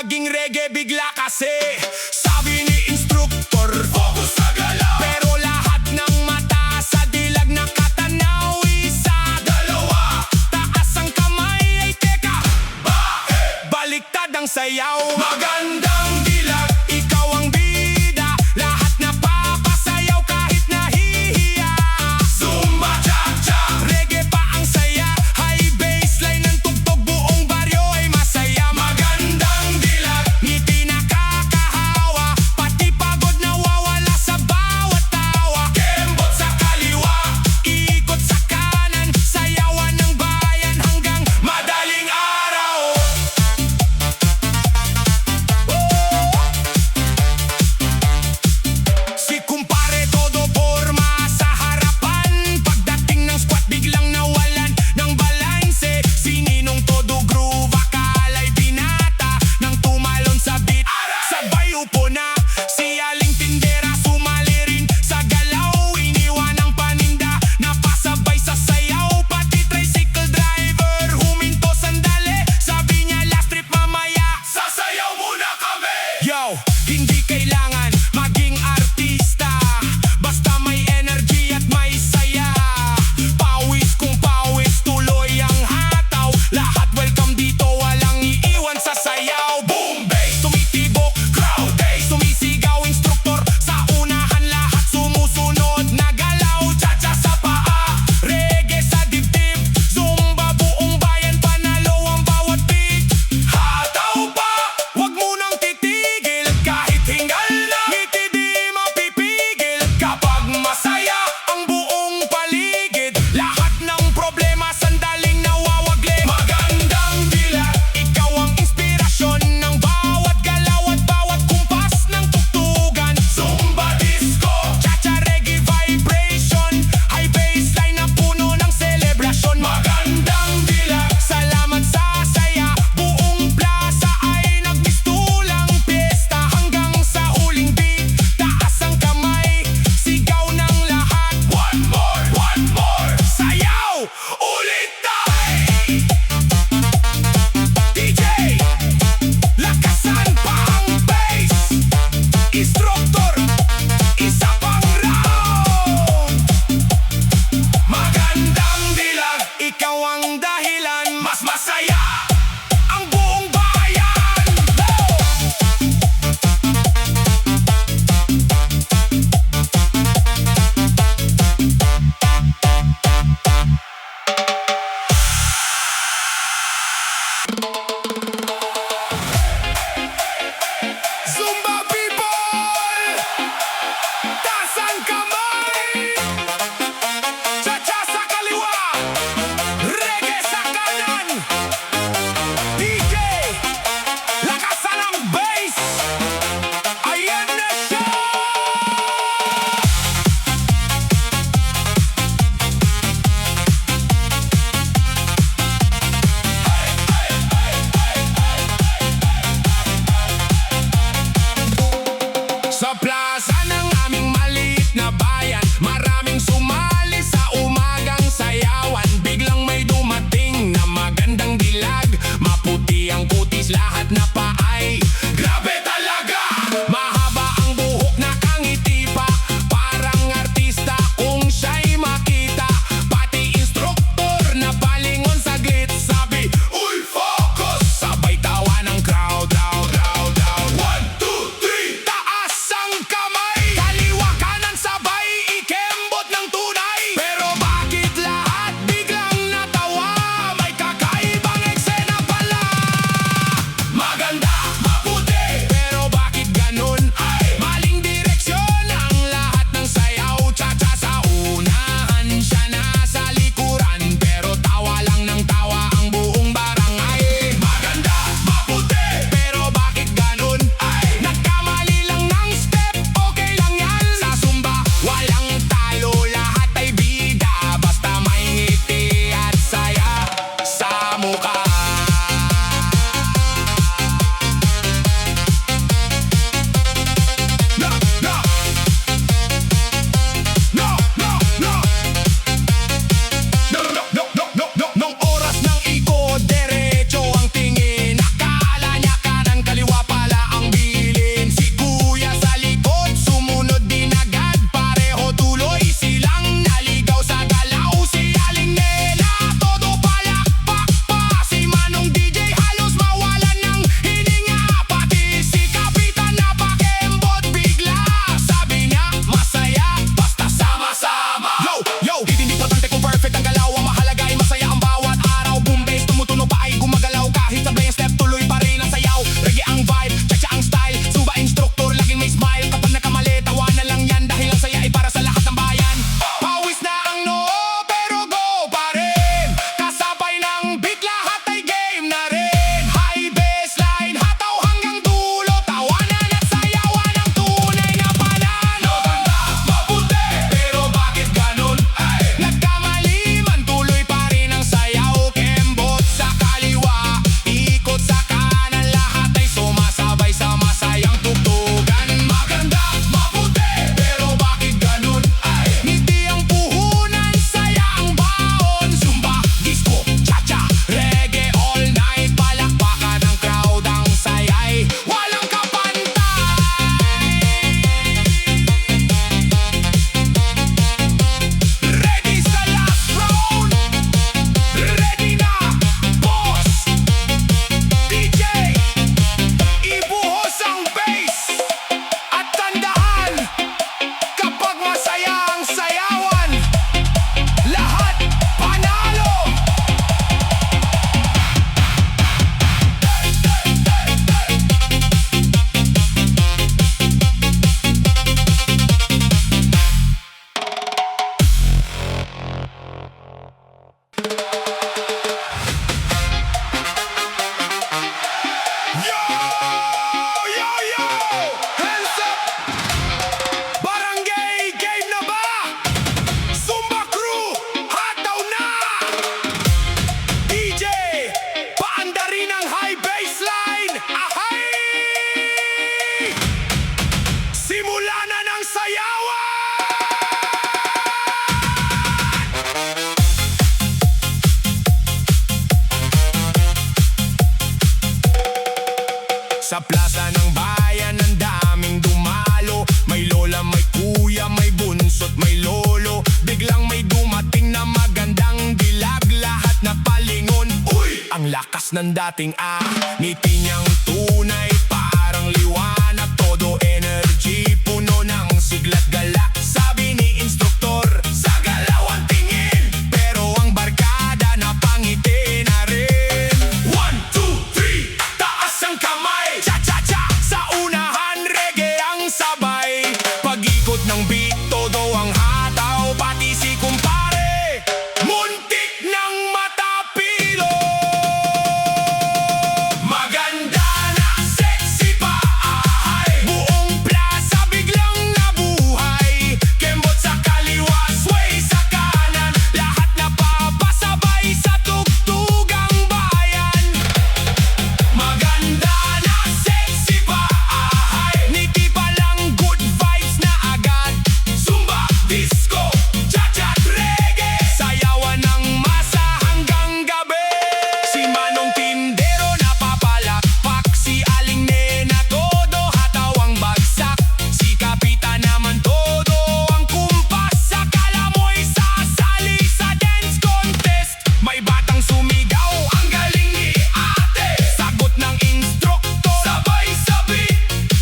maging reggae bigla kasi sabi ni instruktor, focus sa galaw. Pero lahat ng mata sa dilag nakatanaw. Isa, dalawa, taas ang kamay. Ay teka, bakit? Baliktad ang sayaw. Magandang dilag, ikaw ang bida. Lahat napapasayaw kahit nahihiya. Zumba Chacha, reggae pa ang saya. High baseline ng tugtog, buong baryo ay masaya. Magandang dilag, ngiti nakakahawa. Pati pagod nawawala sa bawat tawa. Kembot sa kaliwa, ikot sa kanan. Sayawan ng bayan hanggang madaling araw. Si kumpare todo forma sa harapan. Pagdating ng squat biglang nawalan ng balanse. Si Ninong todo groove, akala'y binata nang tumalon sa beat. Sabay upo na, si Aling Tindera sumali rin sa galaw. Iniwan ang paninda, napasabay sa sayaw. Pati tricycle driver huminto sandali. Sabi niya last trip mamaya, sasayaw muna kami. Yo, hindi kailangan maging artista, basta may energy at may saya. Pawis kung pawis, tuloy ang hataw. Lahat welcome dito, walang iiwan sa sayaw. Boom bass, tumitibok, crowd days. Sumisigaw instruktor, sa unahan lahat sumusunod. Nagalaw, chacha sa paa, reggae sa dibdib. Zumba buong bayan, panalo ang bawat beat. Hataw pa, wag munang titigil. Kahit hingal na, ngiti di mapipigil. Kapag masaya ang buong paligid, lahat ng problema sandaling nawawaglit. Magandang dilag, ikaw ang inspirasyon ng bawat galaw at bawat kumpas ng tugtugan. Zumba Disco, Chacha, reggae vibration. High baseline na puno ng selebrasyon. Magandang dilag, salamat sa saya. Buong plaza ay nagmistulang piyesta. Hanggang sa huling beat, taas ang kamay. Sigaw ng lahat, one more. Sayaw, ulit tayo. DJ, lakasan pa ang bass. Instruktor, isa pang round. Magandang dilag, ikaw ang dahilan. Mas masaya ang buong bayan. ang lakas ng dating ngiti niyang tunay parang liwanag, todo energy, puno ng sigla't galak. Sabi ni instruktor, sa galaw ang tingin, pero ang barkada napangiti na rin. 1, 2, 3, taas ang kamay, cha-cha-cha. Sa unahan, reggae ang sabay. Pag-ikot ng beat, todo ang hataw, pati si kumpare muntik ng matapilo. Maganda na sexy pa, buong plaza biglang nabuhay. Kembot sa kaliwa, sway sa kanan, lahat napapasabay sa tugtugang bayan. Maganda na sexy pa, ngiti pa lang good vibes na agad. Zumba, disco, chacha, reggae, sayawan ng masa hanggang gabi. Si Manong Tindero napapalakpak, si Aling Nena todo hatawang bagsak, si Kapitan naman todo ang kumpas. Akala mo'y sasali sa dance contest, may batang sumigaw, ang galing ni ate. Sagot ng instruktor, sabay sabi,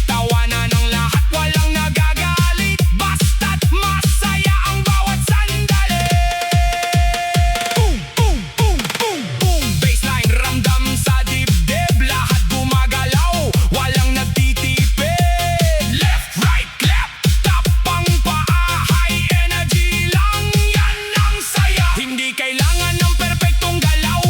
tawanan ng lahat, walang nagagalit, basta't masaya ang bawat sandali. Boom, boom, boom, boom, boom, baseline ramdam sa dibdib, lahat gumagalaw, walang nagtitipid. Left, right, clap, tapang paa, high energy lang, yan ang saya. Hindi kailangan ng perpektong galaw,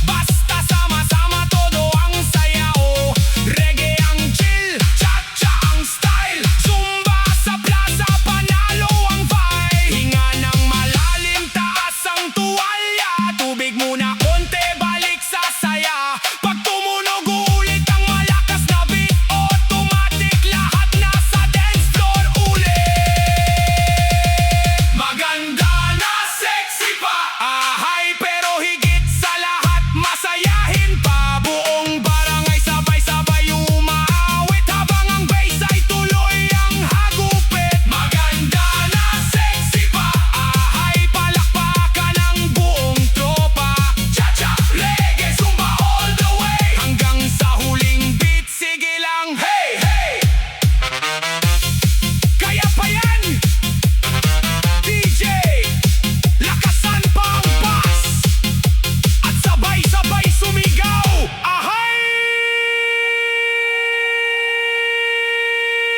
basta sama-sama todo ang sayaw. Reggae ang chill, cha-cha ang style, Zumba sa plaza, panalo ang vibe. Hinga ng malalim, taas ang tuwalya, tubig muna konti, balik sa saya. Pag tumunog ulit ang malakas na beat, automatic lahat nasa dance floor ulit. Maganda na sexy pa, pero higit sa lahat masayahin pa. Buong barangay sabay-sabay umaawit, habang ang bass ay tuloy ang hagupit. Maganda na sexy pa, palakpakan ang buong tropa. Cha-cha, reggae, zumba all the way, hanggang sa huling beat, sige lang, hey, hey. Kaya pa yan, DJ, lakasan pa ang bass, at sabay-sabay sumigaw,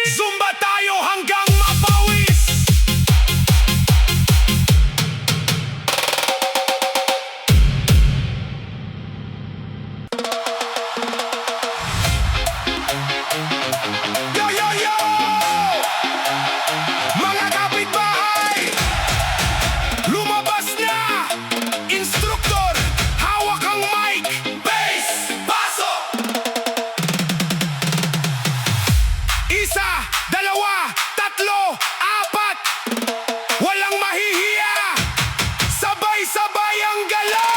Zumba tayo hanggang mapawis. Yo, yo, yo! Mga kapitbahay, lumabas na! Instruktor, hawak ang mic! Bass, pasok! Isa, dalawa, tatlo, apat, walang mahihiya, sabay-sabay ang galaw!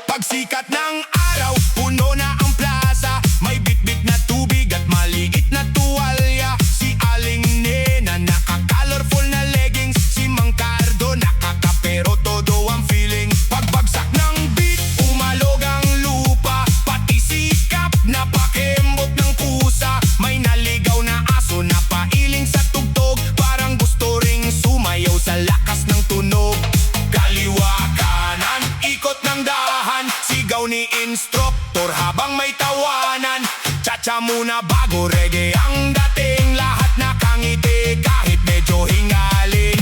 Pagsikat ng araw, puno na ang plaza, may bit-bit na tubig at maliit na tuwalya. Si Aling Nena naka-colorful na leggings, si Mang Cardo nakakapero, todo ang feeling. Pagbagsak ng beat, umalog ang lupa, pati si Kap napakembot ng pusa. May naligaw na aso na pailing sa tugtog, parang gusto ring sumayaw sa lakas ng tunog. Kaliwa kanan, ikot ng dahan, sigaw ni instruktor habang may tawanan. Cha-cha muna bago reggae ang dating, lahat nakangiti kahit medyo hingalin.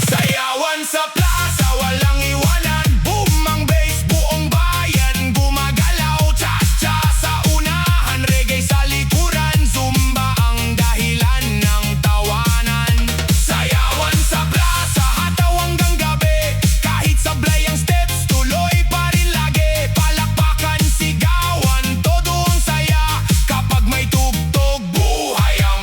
Sayawan sa plaza, walang iwanan, boom ang bass, buong bayan gumagalaw. Cha-cha sa unahan, reggae sa likuran, Zumba ang dahilan ng tawanan. Sayawan sa plaza, hataw hanggang gabi, kahit sablay ang steps, tuloy pa rin lagi. Palakpakan, sigawan, todo ang saya, kapag may tugtog, buhay ang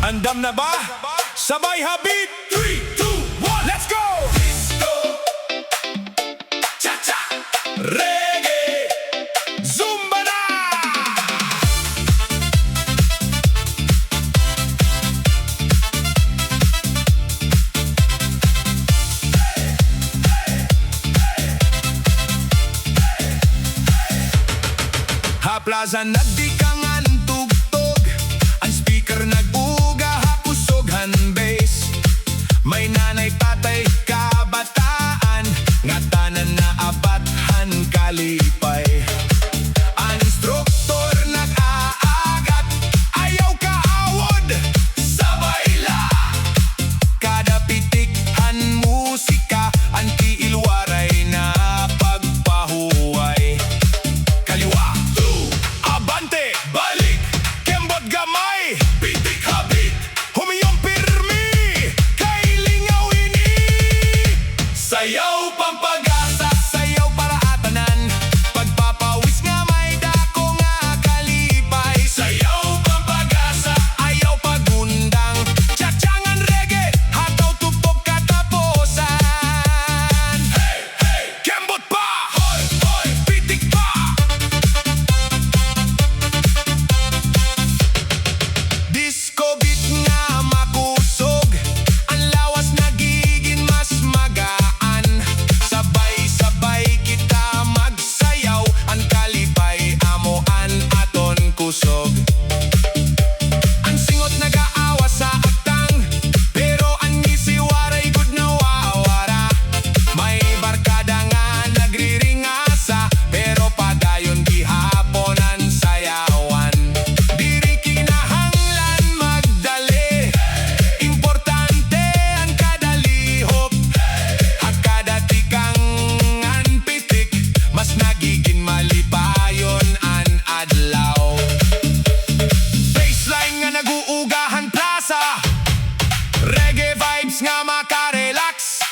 Andam na ba? Sabay habit! 3, 2, 1, let's go! Disco Chacha Reggae Zumba na! Haplaza nagdi ka nga ng tugtog. Ang speaker nag-uga hapusog bass. May nanay, tatay, kabataan, nga tanan na abathan kalipay. Ang instruktor nag-aagat, ayaw kaawod sa baila. Kada pitikhan musika, ang tiilwaray na pagpahuway. Kaliwa, abante, balik, kembot gamay, pitik habit, humiyong pirmi, kay lingaw ini. Sayaw pampagasa, sayaw para atanan, pagpapawis nga may dako nga kalipay. Sayaw pampagasa, ayaw pagundang, tsaktsangan reggae, hataw tupok kataposan. Hey, hey, kembot pa, hoy, hoy, pitik pa. Disco beat nga makusog, ang lawas nagiging mas magaan. Sabay-sabay kita magsayaw, ang kalipay amoan aton kusog. Ang singot nag-aawa sa aktang, pero ang ngisi waray good na wawara. May barkada nga nagriringasa, pero padayon gihapon ang sayawan. Diri kinahanglan magdali, importante ang kadalihok. Hakada tikang ang pitik, mas nagiging malipayon ang adlaw. Baseline nga nag-uugahan plaza, reggae vibes nga makarelax.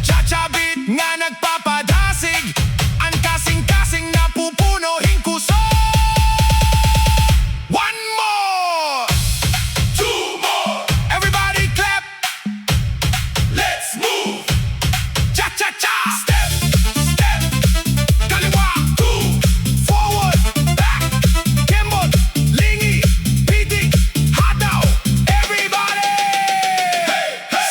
Chacha beat nga nagpapadasig, ang kasing-kasing na pupunuhin kusog. One more, two more, everybody clap. Let's move. Cha-cha-cha. Step, step, kaliwa, two, forward, back, kembot, lingi, pitik, hataw, everybody.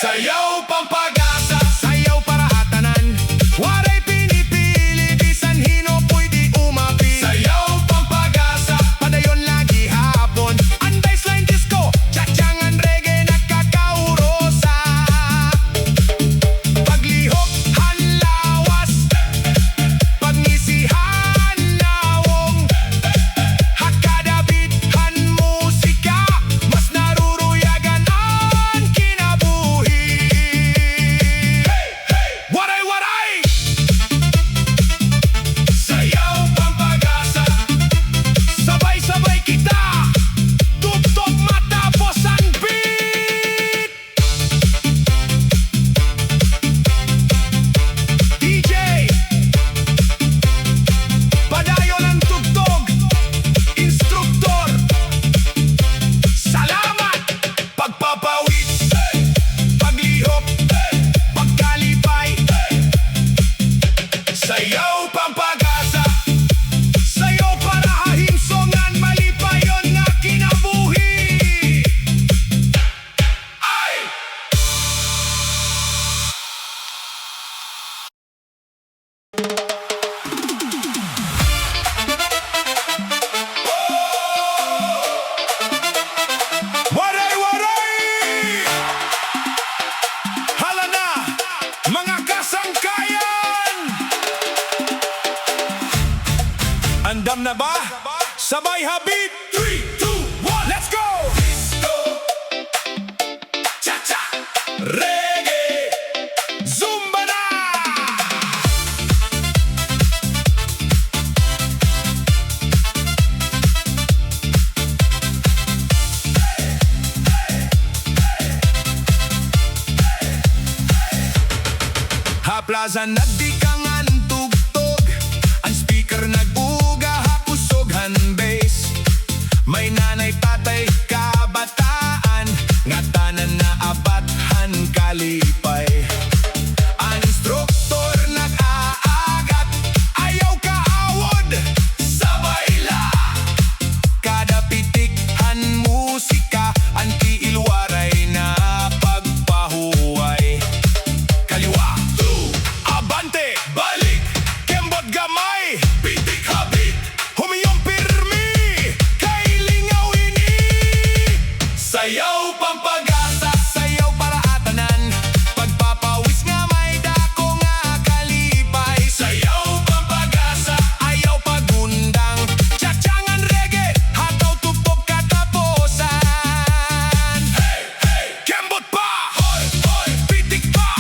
Sayaw pampagasa, sayaw para atanan, waray pinipili, bisan hino pwede umapi. Sayaw pampagasa, padayon lagi hapon, ang baseline disco, tsaktsangan reggae nakakaurosa. Paglihok, hanlawas, pagngisihan nawong, hakada bithan musika, mas naruruyagan ang kinabuhi. Waray-waray! Sayaw pampagasa, sabay-sabay kita, tugtog matapos ang beat. DJ, padayon ang tugtog, instruktor, salamat, pagpapawid, paglihok, pagkalipay. Sayaw pampagasa, sayaw para hahimsongan, malipayon nga kinabuhi. Ay! Waray-waray! Hala na, mga kasangkayan! Andam na ba? Sabay habit! 3, 2, 1, let's go! Disco Chacha Reggae Zumba na! Haplaza nagdi ka nga ng tugtog, ang speaker nag-uga hapusog bass. May nanay, tatay, kabataan, Sayaw pampagasa, sayaw para atanan. Pagpapawis nga may dako nga kalipay. Sayaw pampagasa, ayaw pagundang. Chachangan reggae, hataw tupok kataposan. Hey, hey, kembot pa, hoy, hoy, pitik pa.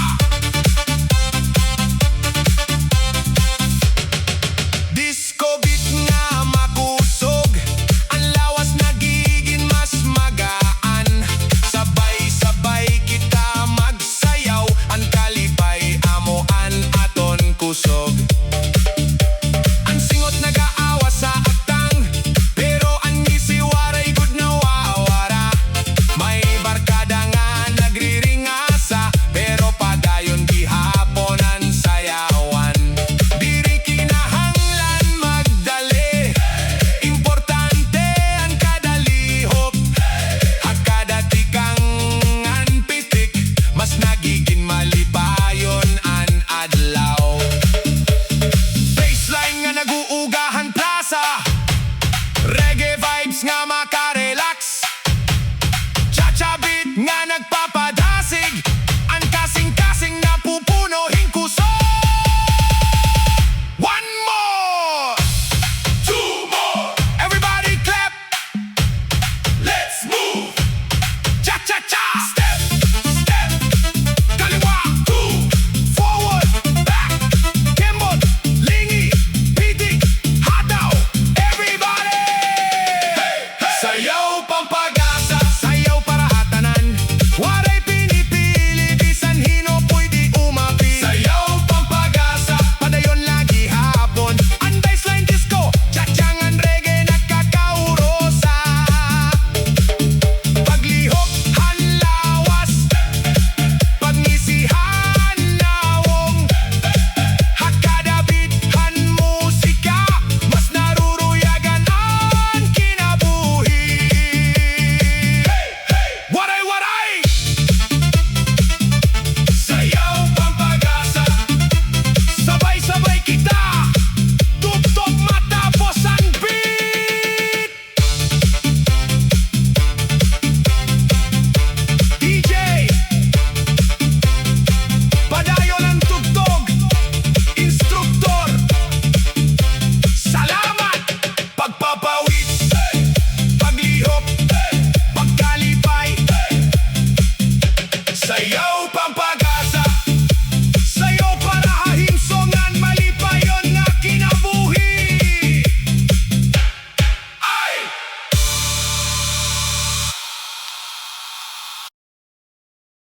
Disco beat nga makusog, ang lawas nagiging mas magaan. Sabay-sabay kita magsayaw, ang kalipay amoan aton kusog. Ang singot nag-aawa sa aktang, pero ang ngisi waray good na wawara. May barkada nga nagriringasa, pero padayon gihapon ang sayawan. Diri kinahanglan magdali, importante ang kadalihok. Hakada tikang an pitik, mas nagiging malipayon an adlaw. Baseline nga naguugahan plaza, reggae vibes nga makarelax. Chacha beat nga nagpa